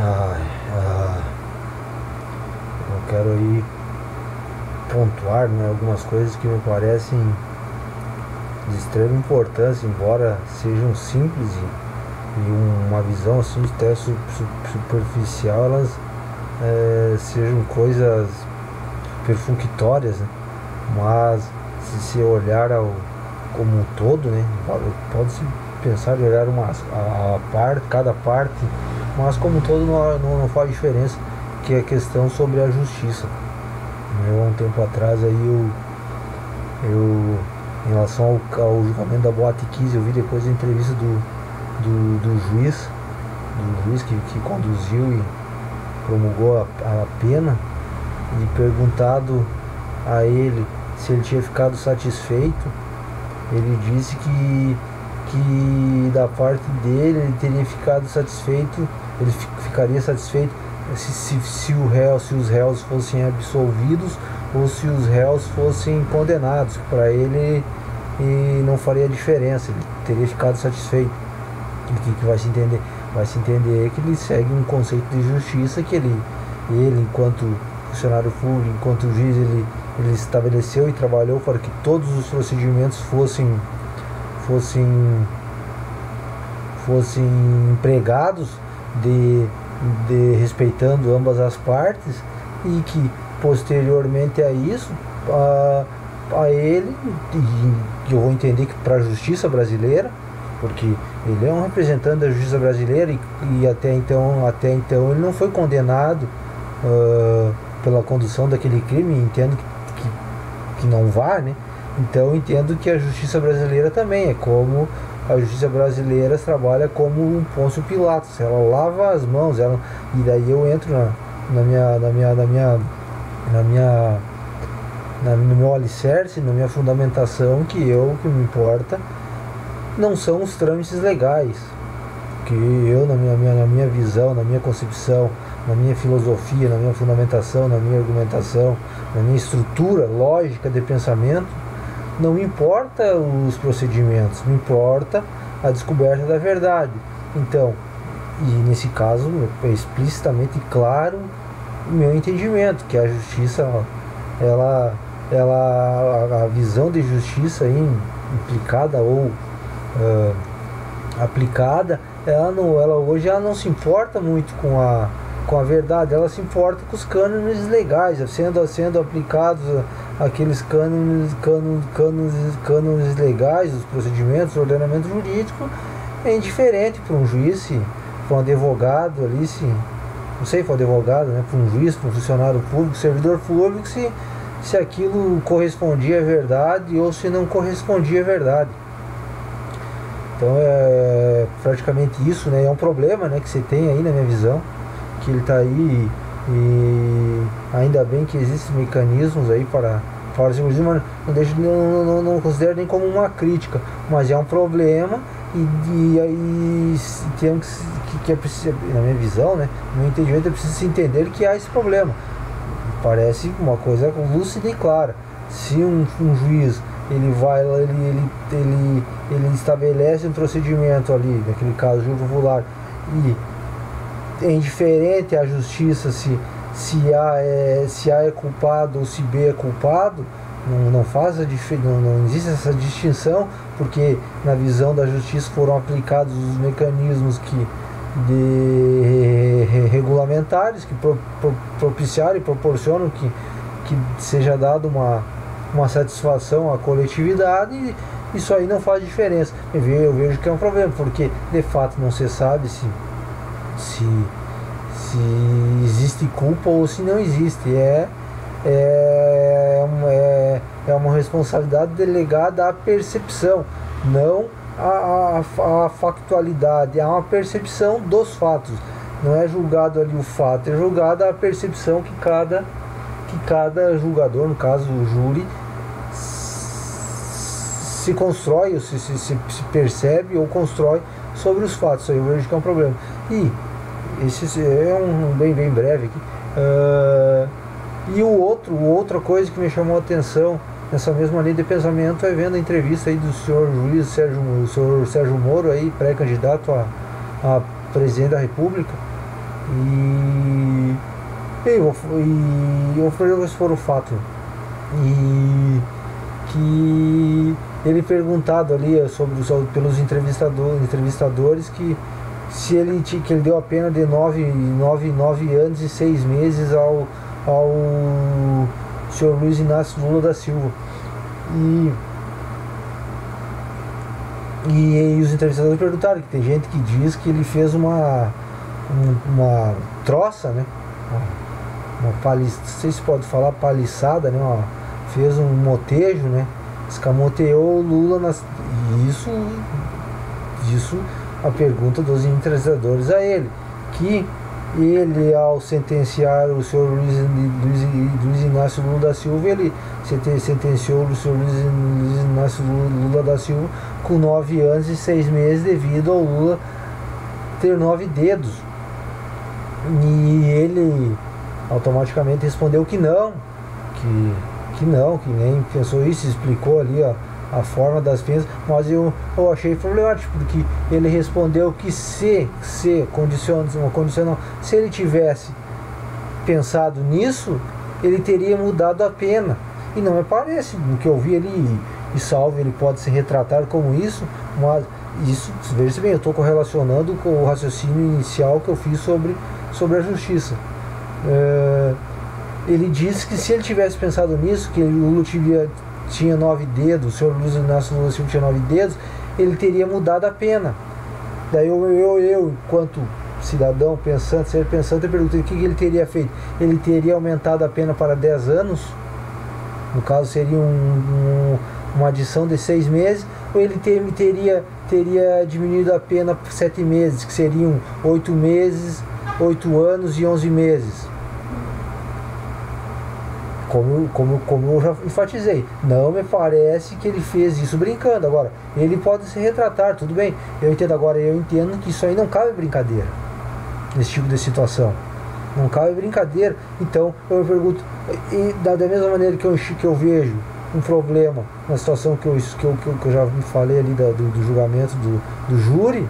Ai, eu quero aí pontuar, né, algumas coisas que me parecem de extrema importância, embora sejam simples e uma visão assim até superficial, elas sejam coisas perfunctórias, né? Mas se olhar como um todo, né, pode-se pensar de olhar cada parte, mas como um todo não faz diferença, que é a questão sobre a justiça. Há um tempo atrás aí eu em relação ao julgamento da Boate Kiss, eu vi depois a entrevista do juiz que conduziu e promulgou a pena, e perguntado a ele se ele tinha ficado satisfeito, ele disse que da parte dele ele teria ficado satisfeito, ele ficaria satisfeito se os réus fossem absolvidos ou se os réus fossem condenados. Para ele não faria diferença, ele teria ficado satisfeito. E o que vai se entender? Vai se entender que ele segue um conceito de justiça que ele enquanto funcionário público, enquanto juiz, ele estabeleceu e trabalhou para que todos os procedimentos fossem empregados respeitando ambas as partes, e que posteriormente a isso a ele, e eu vou entender que para a justiça brasileira, porque ele é um representante da justiça brasileira e até então ele não foi condenado pela condução daquele crime. Entendo que não vá, né? Então entendo que a justiça brasileira também é como a justiça brasileira trabalha como um Pôncio Pilatos, ela lava as mãos, e daí eu entro no meu alicerce, na minha fundamentação, que o que me importa não são os trâmites legais, que eu, na minha visão, na minha concepção, na minha filosofia, na minha fundamentação, na minha argumentação, na minha estrutura lógica de pensamento, não me importa os procedimentos, me importa a descoberta da verdade. Então, e nesse caso é explicitamente claro o meu entendimento, que a justiça, a visão de justiça implicada ou aplicada, ela hoje não se importa muito com a verdade, ela se importa com os cânones legais, sendo aplicados aqueles cânones legais, os procedimentos, o ordenamento jurídico. É indiferente para um juiz, para um advogado ali, não sei, para um advogado, né, para um juiz, para um funcionário público, servidor público, se aquilo correspondia à verdade ou se não correspondia à verdade. Então é praticamente isso, né? É um problema, né, que você tem aí, na minha visão, que ele está aí, e ainda bem que existem mecanismos aí para segurança, mas não considero nem como uma crítica, mas é um problema, e aí temos que é preciso, na minha visão, né, no meu entendimento, é preciso se entender que há esse problema. Parece uma coisa lúcida e clara. Se um juiz ele estabelece um procedimento ali, naquele caso júri popular, e é indiferente à justiça se A é culpado ou se B é culpado, não existe essa distinção, porque na visão da justiça foram aplicados os mecanismos regulamentares que propiciaram e proporcionam que seja dada uma satisfação à coletividade, e isso aí não faz diferença. Eu vejo que é um problema, porque de fato não se sabe se existe culpa ou se não existe. É uma responsabilidade delegada à percepção, não à factualidade. Há uma percepção dos fatos, não é julgado ali o fato, é julgada a percepção que cada julgador, no caso o júri, se constrói, ou se percebe ou constrói sobre os fatos. Isso aí eu vejo que é um problema. E esse é um bem breve aqui. E outra coisa que me chamou a atenção nessa mesma linha de pensamento é vendo a entrevista aí do senhor juiz Sérgio Moro, aí pré-candidato a presidente da República, E eu falei se for o fato. E que ele perguntado ali pelos entrevistadores que se ele que ele deu a pena de 9 anos e 6 meses ao senhor Luiz Inácio Lula da Silva. E os entrevistadores perguntaram que tem gente que diz que ele fez uma troça, né? Não sei se pode falar paliçada, né? Fez um motejo, né? Escamoteou o Lula isso a pergunta dos entrevistadores a ele, que ele, ao sentenciar o senhor Luiz Inácio Lula da Silva, ele sentenciou o senhor Luiz Inácio Lula da Silva com 9 anos e 6 meses devido ao Lula ter 9 dedos. E ele automaticamente respondeu que não, que nem pensou isso, explicou ali a forma das penas, mas eu achei problemático, porque ele respondeu que se ele tivesse pensado nisso, ele teria mudado a pena. E não me parece, no que eu vi ali, e salvo, ele pode se retratar como isso, mas isso, veja bem, eu estou correlacionando com o raciocínio inicial que eu fiz sobre a justiça. Ele disse que se ele tivesse pensado nisso, que o Lula tinha 9 dedos, o senhor Luiz Inácio Lula da Silva tinha 9 dedos, ele teria mudado a pena. Daí eu enquanto cidadão pensante, eu perguntei o que ele teria feito. Ele teria aumentado a pena para 10 anos, no caso seria uma adição de 6 meses, ou ele teria diminuído a pena por 7 meses, que seriam 8 meses, 8 anos e 11 meses. Como eu já enfatizei, não me parece que ele fez isso brincando. Agora, ele pode se retratar, tudo bem, eu entendo que isso aí não cabe brincadeira, nesse tipo de situação, não cabe brincadeira. Então eu me pergunto, e da mesma maneira que eu vejo um problema na situação que eu já falei ali do julgamento do júri,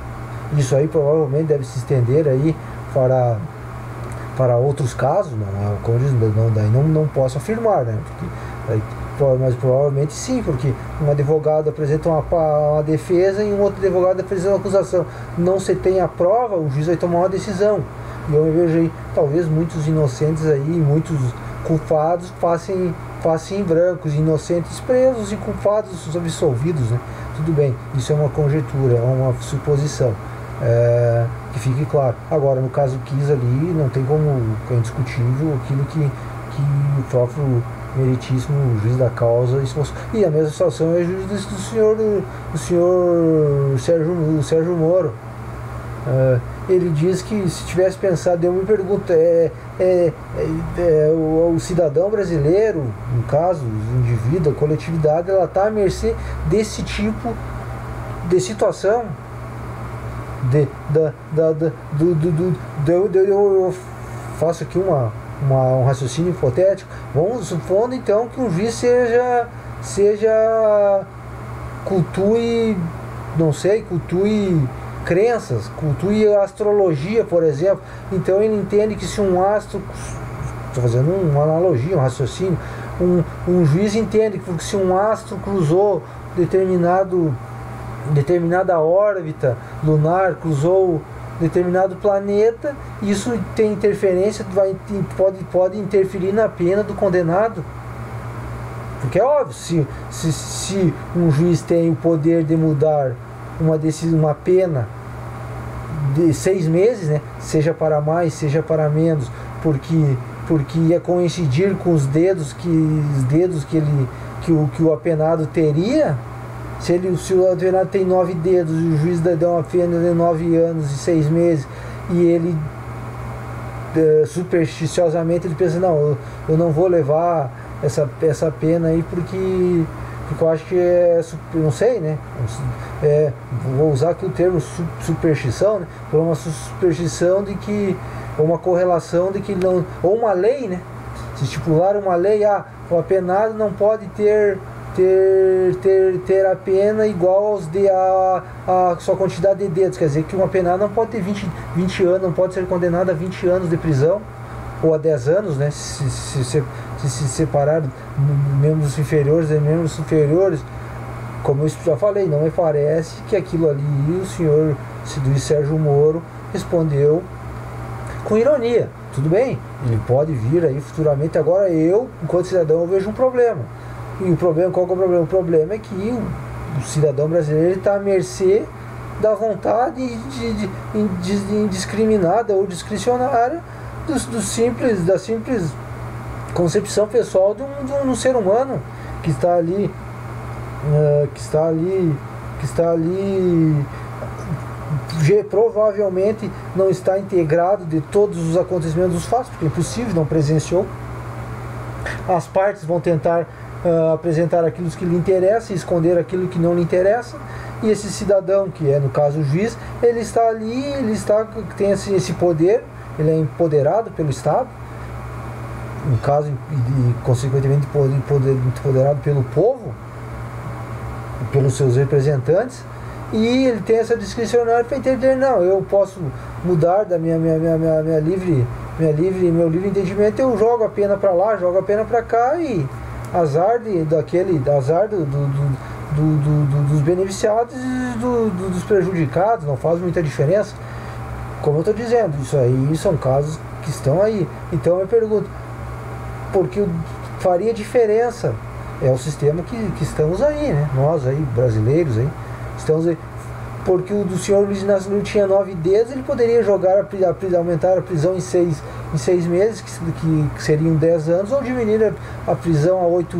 isso aí provavelmente deve se estender aí para outros casos, não posso afirmar, né? Mas provavelmente sim, porque um advogado apresenta uma defesa e um outro advogado apresenta uma acusação. Não se tem a prova, o juiz vai tomar uma decisão. E eu me vejo aí, talvez muitos inocentes aí, muitos culpados passem em brancos, inocentes presos e culpados absolvidos, né? Tudo bem, isso é uma conjectura, é uma suposição. Que fique claro. Agora, no caso Kiss ali, não tem como, é indiscutível aquilo que o próprio meritíssimo juiz da causa expôs. E a mesma situação é do senhor Sérgio Moro. Ele diz que se tivesse pensado, eu me pergunto, o cidadão brasileiro, no caso, o indivíduo, a coletividade, ela está à mercê desse tipo de situação. Eu faço aqui um raciocínio hipotético. Vamos supondo então que um juiz cultue crenças, cultue astrologia, por exemplo. Então ele entende que se um astro, estou fazendo uma analogia, um raciocínio, um juiz entende que se um astro cruzou determinada órbita lunar, cruzou determinado planeta, isso tem interferência, pode interferir na pena do condenado. Porque é óbvio, se um juiz tem o poder de mudar uma pena de 6 meses, né, seja para mais, seja para menos, porque ia coincidir com os dedos que o apenado teria. Se o apenado tem 9 dedos e o juiz deu uma pena de 9 anos e 6 meses e ele supersticiosamente ele pensa, não, eu não vou levar essa pena aí porque eu acho que não sei, né? Vou usar aqui o termo superstição, né? Por uma superstição de que, ou uma correlação de que não, ou uma lei, né? Se estipular uma lei, o apenado não pode ter ter a pena igual a sua quantidade de dedos. Quer dizer que uma penada não pode ter 20 anos, não pode ser condenada a 20 anos de prisão, ou a 10 anos, né? Se separar membros inferiores e membros superiores. Como eu já falei, não me parece que aquilo ali o senhor Luiz Sérgio Moro respondeu com ironia. Tudo bem, ele pode vir aí futuramente. Agora eu, enquanto cidadão, eu vejo um problema. E o problema, qual que é o problema? O problema é que o cidadão brasileiro está à mercê da vontade indiscriminada ou discricionária da simples concepção pessoal de um ser humano que está ali provavelmente não está integrado de todos os acontecimentos dos fatos, porque é impossível, não presenciou. As partes vão tentar apresentar aquilo que lhe interessa e esconder aquilo que não lhe interessa, e esse cidadão, que é no caso o juiz, ele está ali, tem esse poder, ele é empoderado pelo Estado, no caso, e consequentemente empoderado pelo povo, pelos seus representantes, e ele tem essa discricionária para entender, não, eu posso mudar da meu livre entendimento, eu jogo a pena para lá, jogo a pena para cá, e azar dos beneficiados e dos prejudicados, não faz muita diferença. Como eu estou dizendo, isso aí são casos que estão aí. Então eu pergunto, porque faria diferença? É o sistema que estamos aí, né? Nós aí, brasileiros aí, estamos aí. Porque o do senhor Luiz Inácio Lula tinha 9 dedos, ele poderia aumentar a prisão em 6 meses, que seriam 10 anos, ou diminuir a prisão a 8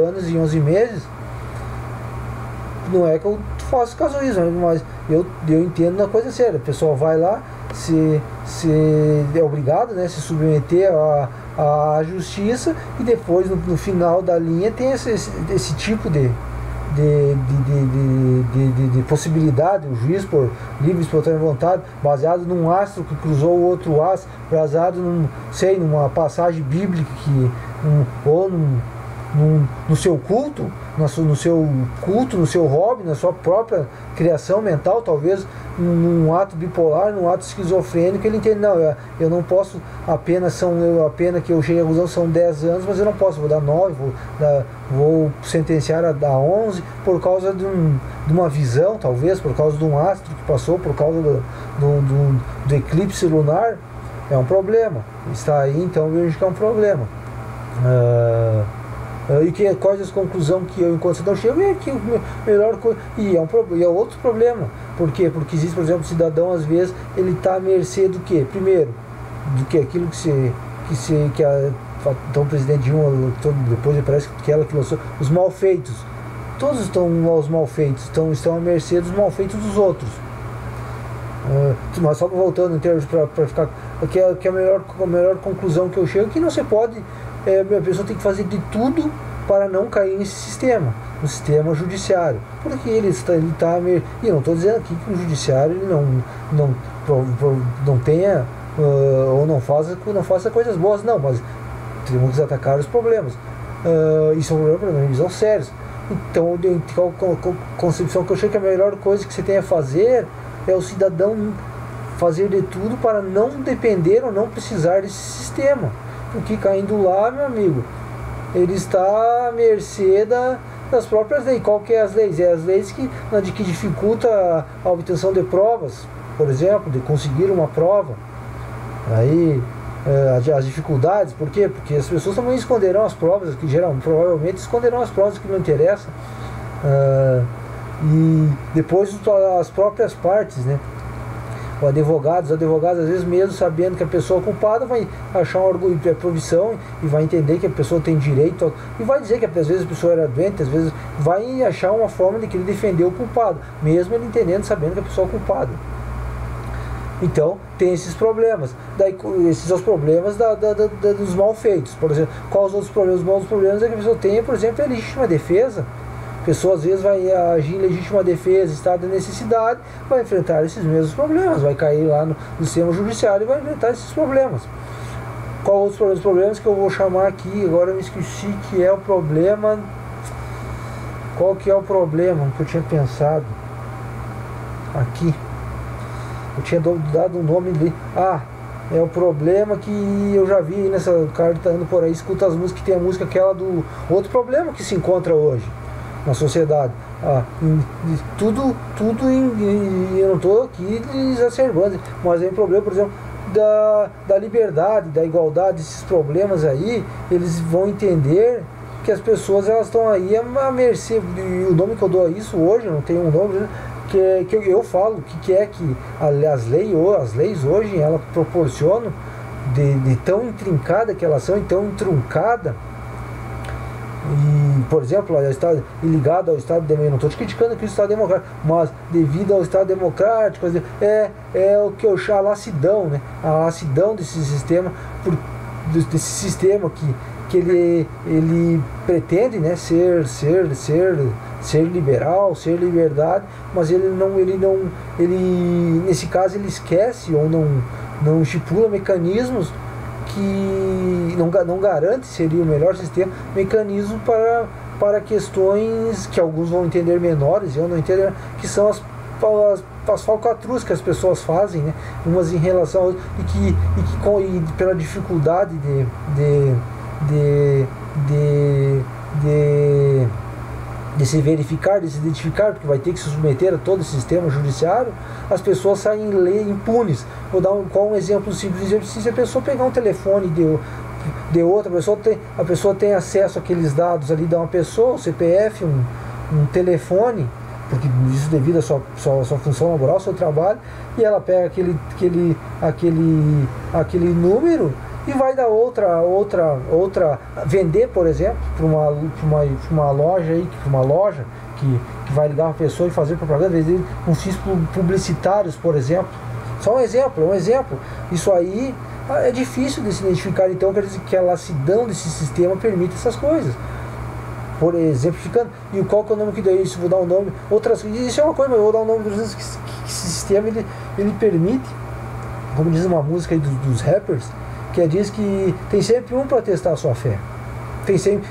anos e 11 meses. Não é que eu faço casuísmo, mas eu entendo uma coisa séria. O pessoal vai lá, se é obrigado, né, se submeter à justiça, e depois no final da linha tem esse tipo de possibilidade, o juiz, por livre e espontânea vontade, baseado num astro que cruzou o outro astro, baseado numa passagem bíblica ou no seu culto, no seu hobby, na sua própria criação mental, talvez num ato bipolar, num ato esquizofrênico, ele entende, não, eu não posso, a pena que eu cheguei à conclusão são 10 anos, mas eu não posso, vou dar 9, vou sentenciar a dar 11, por causa de uma visão, talvez, por causa de um astro que passou, por causa do eclipse lunar. É um problema, está aí, então eu vejo que é um problema. E quais as conclusões que eu, enquanto cidadão, chego, é que o melhor coisa. E é outro problema. Por quê? Porque existe, por exemplo, o cidadão, às vezes, ele está à mercê do quê? Primeiro, do que aquilo então o presidente Dilma, depois parece que ela que lançou, os malfeitos. Todos estão aos malfeitos, estão à mercê dos malfeitos dos outros. Mas só voltando em termos para ficar. Que é a melhor conclusão que eu chego, que não se pode. A pessoa tem que fazer de tudo para não cair nesse sistema, no sistema judiciário, porque ele está e eu não estou dizendo aqui que o judiciário ele não tenha ou não faça coisas boas, não, mas temos que atacar os problemas. Isso é um problema, visão sérios. Então, qual concepção que eu achei que a melhor coisa que você tem a fazer é o cidadão fazer de tudo para não depender ou não precisar desse sistema. Porque caindo lá, meu amigo, ele está à mercê das próprias leis. Qual que é as leis? É as leis que dificulta a obtenção de provas, por exemplo, de conseguir uma prova. Aí as dificuldades, por quê? Porque as pessoas também esconderão as provas, que provavelmente esconderão as provas que não interessam. E depois as próprias partes, né? Os advogados às vezes, mesmo sabendo que a pessoa é culpada, vai achar um orgulho de provisão e vai entender que a pessoa tem direito e vai dizer que às vezes a pessoa era doente, às vezes vai achar uma forma de querer defender o culpado, mesmo ele entendendo, sabendo que a pessoa é culpada. Então tem esses problemas. Daí, esses são os problemas dos malfeitos. Por exemplo, quais os outros problemas? Os maus problemas é que a pessoa tem, por exemplo, a legítima defesa. A pessoa às vezes vai agir em legítima defesa, estado de necessidade, vai enfrentar esses mesmos problemas, vai cair lá no sistema judiciário e vai enfrentar esses problemas. Qual outros problemas que eu vou chamar aqui? Agora eu me esqueci, que é o problema Qual que é o problema que eu tinha pensado aqui? Eu tinha dado um nome ali. Ah, é o problema que eu já vi aí nessa cara que tá andando por aí, escuta as músicas, que tem a música aquela do outro problema que se encontra hoje na sociedade. Tudo eu não estou aqui exacerbando, mas é um problema, por exemplo, da liberdade, da igualdade, esses problemas aí, eles vão entender que as pessoas elas estão aí à mercê, e o nome que eu dou a isso hoje, não tem um nome, que eu falo, que é que as leis hoje, elas proporcionam de tão intrincada que elas são, e tão entroncada, e, por exemplo, ligado ao Estado Democrático, não estou te criticando aqui o Estado Democrático, mas devido ao Estado Democrático, é o que eu chamo a lassidão, né? A lassidão desse sistema, que ele pretende, né, ser liberal, ser liberdade, mas ele nesse caso ele esquece ou não estipula mecanismos que não garante, seria o melhor sistema, mecanismo para questões que alguns vão entender menores, eu não entendo, que são as falcatruas que as pessoas fazem, né? Umas em relação a outras, e pela dificuldade de se verificar, de se identificar, porque vai ter que se submeter a todo o sistema judiciário, as pessoas saem impunes. Vou dar um exemplo simples. Se a pessoa pegar um telefone de outra pessoa, a pessoa tem acesso àqueles dados ali de uma pessoa, o CPF, um telefone, porque isso devido à sua função laboral, ao seu trabalho, e ela pega aquele número e vai dar outra vender, por exemplo, para uma loja aí, que vai ligar uma pessoa e fazer propaganda, vender com fins publicitários, por exemplo. Só um exemplo. Isso aí é difícil de se identificar, então quer dizer que a lassidão desse sistema permite essas coisas. Por exemplificando, e qual que é o nome que daí? Isso, vou dar um nome, isso é uma coisa, mas eu vou dar um nome que esse sistema ele permite, como diz uma música aí dos rappers, que diz que tem sempre um para testar a sua fé. Sempre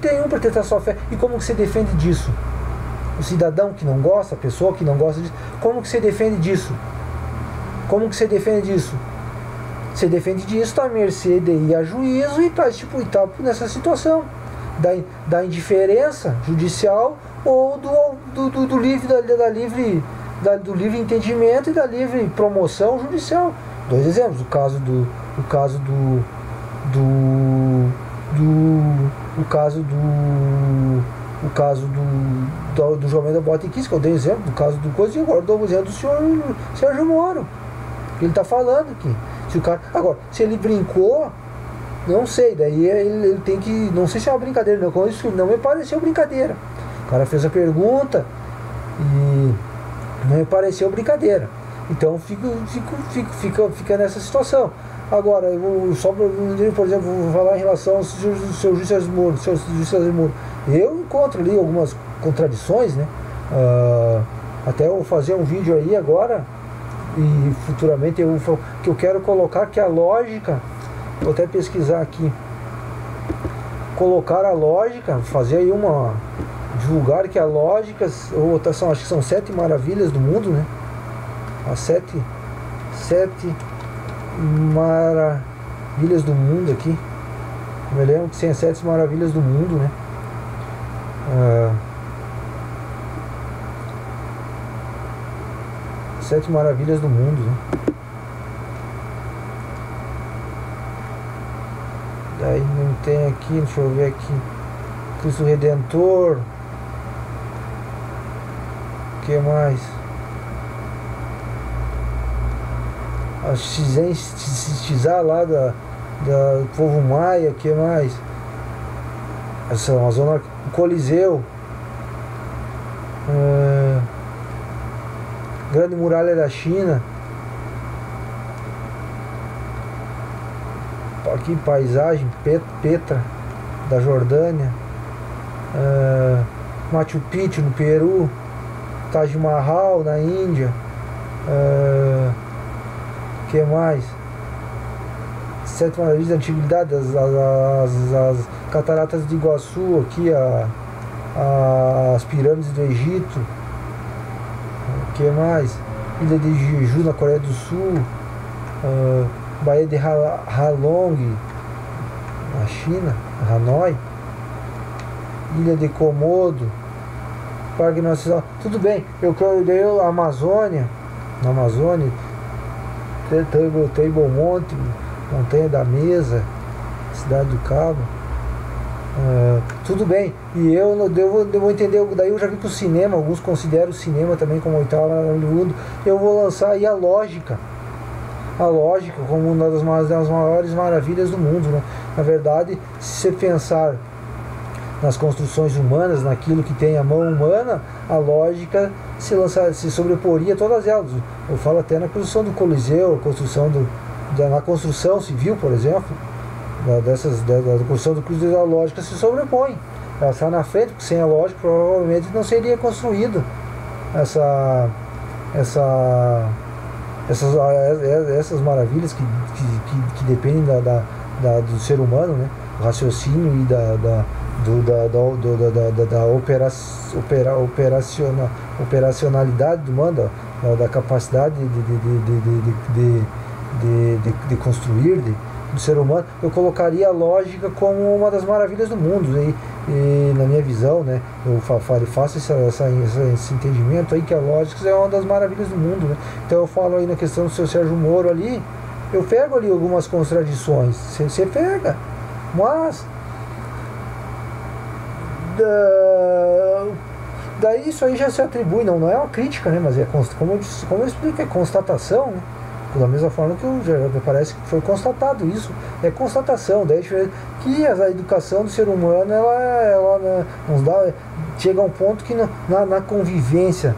tem um para testar a sua fé. E como que você defende disso? O cidadão que não gosta, a pessoa que não gosta disso, como que você defende disso? Você defende disso, está à mercê de ir a juízo e tá nessa situação da indiferença judicial ou do livre entendimento e da livre promoção judicial. Dois exemplos, o caso do João da Botequis, que eu dei exemplo, do caso do coisa, e agora eu dou o exemplo do senhor Sérgio Moro, que ele está falando aqui. Se ele brincou, não sei, daí ele tem que, não sei se é uma brincadeira, não me pareceu brincadeira. O cara fez a pergunta e não me pareceu brincadeira. Então fica nessa situação. Agora, por exemplo, vou falar em relação ao seu Juiz César Moro. Eu encontro ali algumas contradições, né? Até eu vou fazer um vídeo aí agora, e futuramente que eu quero colocar que a lógica, vou até pesquisar aqui, colocar a lógica, fazer aí divulgar que a lógica, acho que são 7 maravilhas do mundo, né? As 7 maravilhas do mundo aqui. Eu me lembro que tem as 7 maravilhas do mundo, né? 7 maravilhas do mundo, né? Daí não tem aqui, deixa eu ver aqui. Cristo Redentor. O que mais? A Xizá lá do povo maia, que mais? O Coliseu, Grande Muralha da China, aqui paisagem, Petra da Jordânia, Machu Picchu no Peru, Taj Mahal na Índia, que mais? 7 maravilhas da antiguidade, as cataratas de Iguaçu aqui, as pirâmides do Egito, o que mais? Ilha de Jeju na Coreia do Sul, Baía de Halong na China, Hanoi, Ilha de Komodo, Parque Nacional. Tudo bem, eu Amazônia, na Amazônia, Table Monte, Montanha da Mesa, Cidade do Cabo. Tudo bem, e eu vou entender, daí eu já vi que o cinema, alguns consideram o cinema também como oitava Hollywood. Eu vou lançar aí a lógica como uma das maiores maravilhas do mundo, né? Na verdade, se você pensar nas construções humanas, naquilo que tem a mão humana, a lógica se sobreporia a todas elas. Eu falo até na construção do Coliseu, na construção civil, por exemplo, da construção do Cruzeiro, a lógica se sobrepõe. Ela está na frente, porque sem a lógica provavelmente não seria construído essas maravilhas que dependem do ser humano, né? Do raciocínio e da operacionalidade do mundo, da capacidade de construir, do ser humano. Eu colocaria a lógica como uma das maravilhas do mundo, e na minha visão, né, eu faço esse entendimento aí, que a lógica é uma das maravilhas do mundo, né? Então eu falo aí na questão do seu Sérgio Moro ali, eu pego ali algumas contradições, você pega, mas daí isso aí já se atribui, não é uma crítica, né, mas como eu explico, é constatação, né? Da mesma forma que me parece que foi constatado isso, é constatação, daí que a educação do ser humano ela nos dá, chega a um ponto que na convivência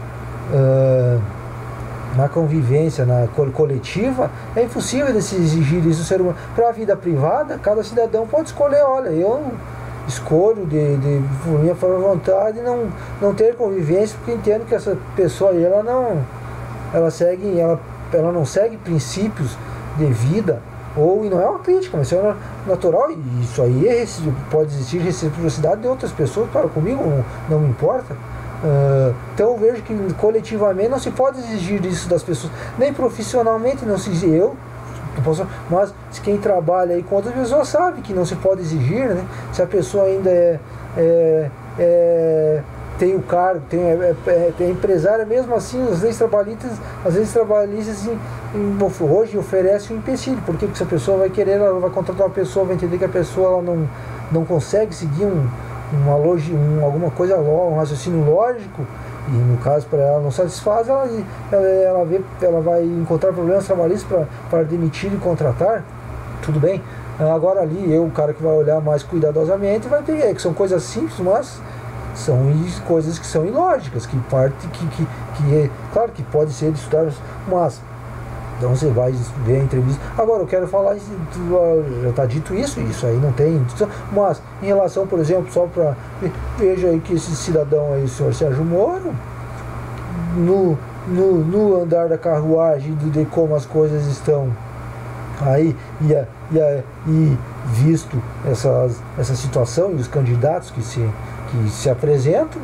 na coletiva é impossível de se exigir isso do ser humano. Para a vida privada, cada cidadão pode escolher, olha, eu escolho por minha própria vontade não ter convivência, porque entendo que essa pessoa aí, ela não segue princípios de vida, e não é uma crítica, mas é natural, e isso aí pode existir reciprocidade de outras pessoas, para comigo não me importa. Então eu vejo que coletivamente não se pode exigir isso das pessoas, nem profissionalmente não se exige, mas quem trabalha aí com outras pessoas sabe que não se pode exigir, né? Se a pessoa ainda tem o cargo, tem empresária, mesmo assim as leis trabalhistas hoje oferecem um empecilho, porque se a pessoa vai querer, ela vai contratar uma pessoa, vai entender que a pessoa ela não consegue seguir alguma coisa, um raciocínio lógico, e no caso para ela não satisfaz, ela vai encontrar problemas trabalhistas para demitir e contratar. Tudo bem, agora ali o cara que vai olhar mais cuidadosamente vai ter, que são coisas simples, mas são coisas que são ilógicas, é claro que pode ser estudadas, mas então você vai ver a entrevista. Agora eu quero falar, já está dito isso aí não tem discussão, mas em relação, por exemplo, só para veja aí que esse cidadão aí, o senhor Sérgio Moro, no andar da carruagem de como as coisas estão aí, e visto essa situação e os candidatos que se apresentam,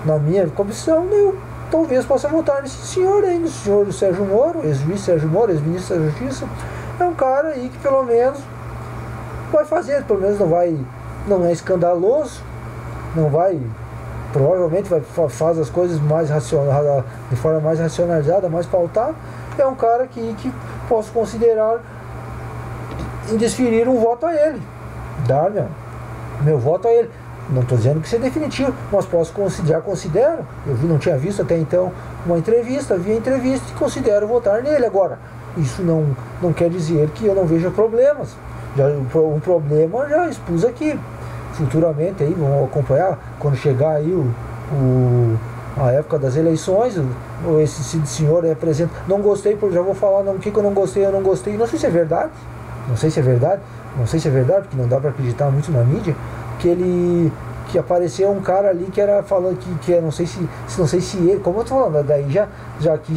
na minha comissão, eu talvez possa votar nesse senhor aí, no senhor Sérgio Moro, ex-juiz Sérgio Moro, ex-ministro da Justiça. É um cara aí que pelo menos vai fazer, pelo menos não é escandaloso, provavelmente faz as coisas de forma mais racionalizada, mais pautada. É um cara que posso considerar em desferir um voto a ele, dar meu voto a ele. Não estou dizendo que isso é definitivo, mas considero. Não tinha visto até então uma entrevista, vi a entrevista e considero votar nele. Agora, isso não quer dizer que eu não veja problemas. Um problema já expus aqui. Futuramente aí vamos acompanhar, quando chegar aí a época das eleições, esse senhor apresenta. Não gostei, já vou falar o que eu não gostei, não sei se é verdade, porque não dá para acreditar muito na mídia, que apareceu um cara ali que era falando que não sei se ele, como eu tô falando, daí já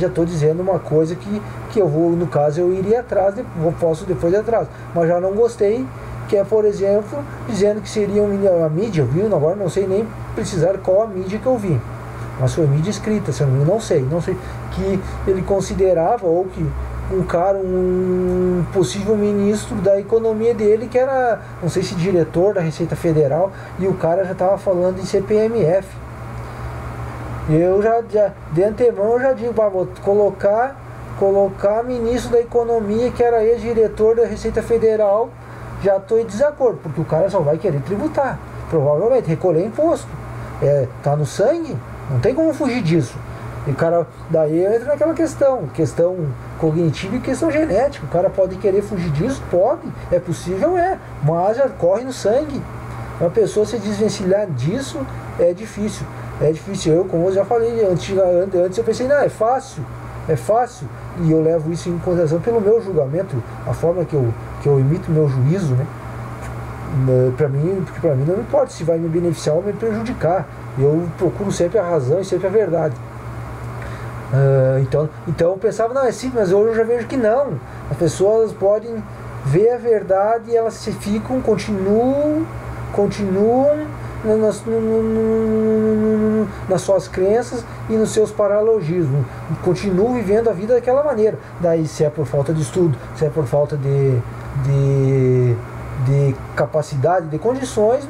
estou dizendo uma coisa que eu vou, no caso eu iria atrás, posso depois ir atrás, mas já não gostei que é, por exemplo, dizendo que seria a mídia, viu? Agora não sei nem precisar qual a mídia que eu vi, mas foi mídia escrita, se eu não sei, que ele considerava, ou que um possível ministro da economia dele, que era, não sei se diretor da Receita Federal, e o cara já estava falando em CPMF. Eu já de antemão eu já digo, vou colocar ministro da economia, que era ex-diretor da Receita Federal, já estou em desacordo, porque o cara só vai querer tributar, provavelmente, recolher imposto. Tá no sangue, não tem como fugir disso. E o cara, daí entra naquela questão cognitiva e questão genética. O cara pode querer fugir disso? Pode, é possível, mas já corre no sangue. Uma pessoa se desvencilhar disso é difícil. Eu, como eu já falei antes eu pensei, não, é fácil, e eu levo isso em consideração pelo meu julgamento, a forma que eu emito meu juízo, né? Porque para mim não importa se vai me beneficiar ou me prejudicar. Eu procuro sempre a razão e sempre a verdade. Então eu pensava, não, é simples, mas hoje eu já vejo que não. As pessoas podem ver a verdade e elas continuam nas suas crenças e nos seus paralogismos, continuam vivendo a vida daquela maneira. Daí, se é por falta de estudo, se é por falta de capacidade, de condições,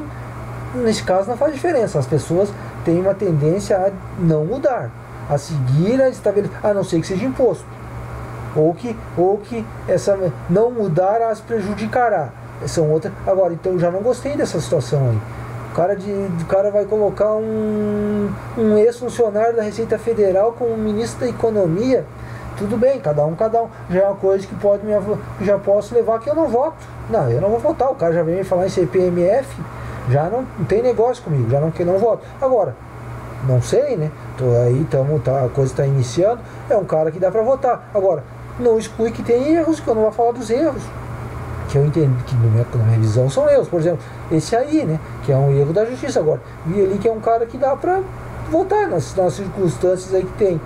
nesse caso não faz diferença. As pessoas têm uma tendência a não mudar, a seguir a não ser que seja imposto, ou que essa não mudar as prejudicará. São outras. Agora, então eu já não gostei dessa situação aí. O cara vai colocar um ex-funcionário da Receita Federal como ministro da Economia. Tudo bem, cada um. Já é uma coisa que já posso levar que eu não voto. Não, eu não vou votar. O cara já vem me falar em CPMF, já não tem negócio comigo, já não voto. Agora, não sei, né? A coisa está iniciando. É um cara que dá para votar. Agora, não exclui que tem erros, que eu não vou falar dos erros, que eu entendo que na minha visão são erros. Por exemplo, esse aí, né, que é um erro da justiça. Agora, vi ali que é um cara que dá para votar nas circunstâncias aí que tem,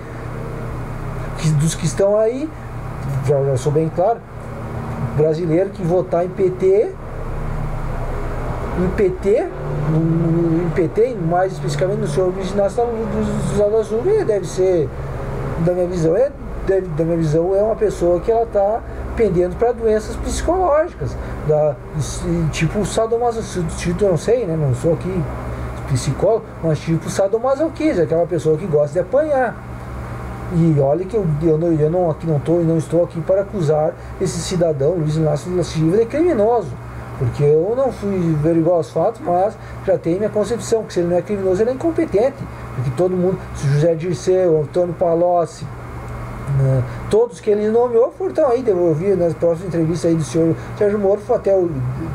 dos que estão aí. Já sou bem claro, brasileiro que votar em PT, mais especificamente no senhor Luiz Inácio Lula da Silva, deve ser, da minha visão, é uma pessoa que ela está pendendo para doenças psicológicas, tipo sadomasoquismo, eu não sei, né, não sou aqui psicólogo, mas tipo sadomasoquismo, aquela pessoa que gosta de apanhar. E olha que eu não estou aqui para acusar esse cidadão Luiz Inácio Lula da Silva de criminoso, porque eu não fui averiguar os fatos, mas já tenho minha concepção, que se ele não é criminoso, ele é incompetente, porque todo mundo, se José Dirceu, Antônio Palocci, todos que ele nomeou foram aí devolvidos nas próximas entrevistas aí do senhor Sérgio Moro,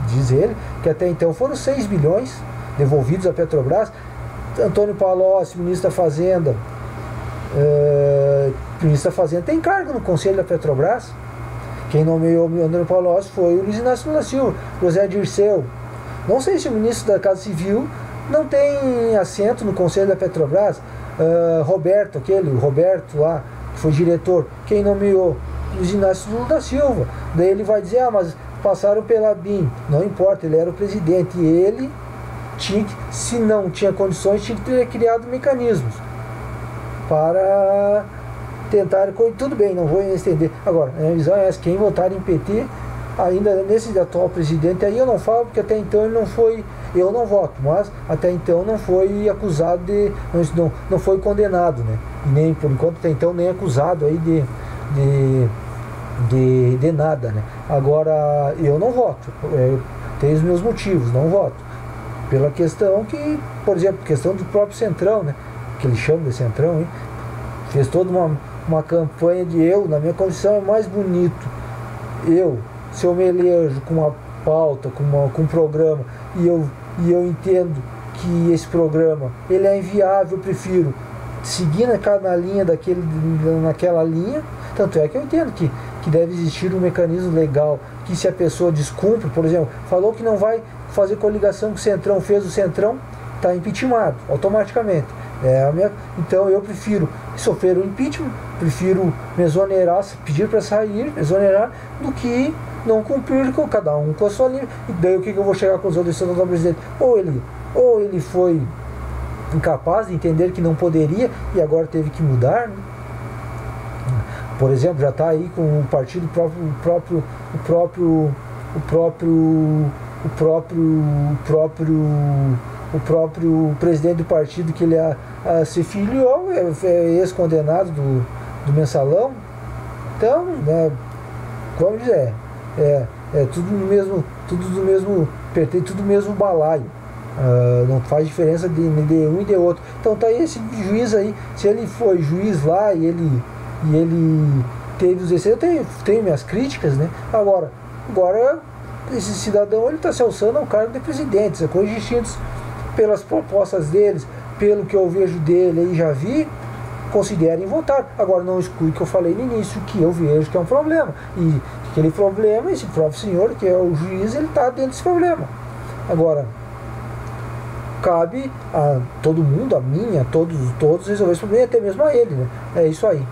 diz ele, que até então foram 6 bilhões devolvidos à Petrobras. Antônio Palocci, ministro da Fazenda, tem cargo no Conselho da Petrobras. Quem nomeou o Antônio Palocci foi o Luiz Inácio Lula da Silva. José Dirceu, não sei se o ministro da Casa Civil não tem assento no Conselho da Petrobras. Roberto lá, que foi diretor, quem nomeou? Luiz Inácio Lula da Silva. Daí ele vai dizer, mas passaram pela BIM. Não importa, ele era o presidente, e ele se não tinha condições, tinha que ter criado mecanismos para tentar. Tudo bem, não vou estender. Agora, a minha visão é essa: quem votar em PT, ainda nesse atual presidente aí, eu não falo, porque até então ele não foi, eu não voto, mas até então não foi acusado não foi condenado, né? E nem, por enquanto, até então, nem acusado aí de nada, né? Agora, eu não voto, tenho os meus motivos, não voto, pela questão que, por exemplo, questão do próprio Centrão, né? Que eles chamam de Centrão, hein? Fez toda uma campanha na minha condição é mais bonito se eu me elejo com uma pauta, com um programa, e eu entendo que esse programa ele é inviável, eu prefiro seguir naquela linha. Tanto é que eu entendo que deve existir um mecanismo legal, que se a pessoa descumpre, por exemplo, falou que não vai fazer coligação com o Centrão, fez o Centrão, está impeachmentado automaticamente. Então eu prefiro sofrer o impeachment, prefiro me exonerar, pedir para sair, me exonerar, do que não cumpriram, com cada um com a sua linha. E daí o que eu vou chegar à conclusão desse atual presidente? Ou ele foi incapaz de entender que não poderia e agora teve que mudar, né? Por exemplo, já está aí com o partido o próprio presidente do partido que ele se filiou, é ex-condenado do Mensalão. Então, né, como dizer, tudo no mesmo, pertence tudo no mesmo balaio. Não faz diferença de um e de outro. Então tá aí esse juiz aí, se ele foi juiz lá e ele teve os excessos, eu tenho minhas críticas, né? Agora esse cidadão ele está se alçando ao cargo de presidente, coisas distintas pelas propostas deles, pelo que eu vejo dele aí, já vi, considerem votar. Agora não exclui que eu falei no início, que eu vejo que é um problema, e aquele problema, esse próprio senhor que é o juiz, ele está dentro desse problema. Agora cabe a todo mundo, a mim, a todos resolver esse problema, até mesmo a ele, né? É isso aí.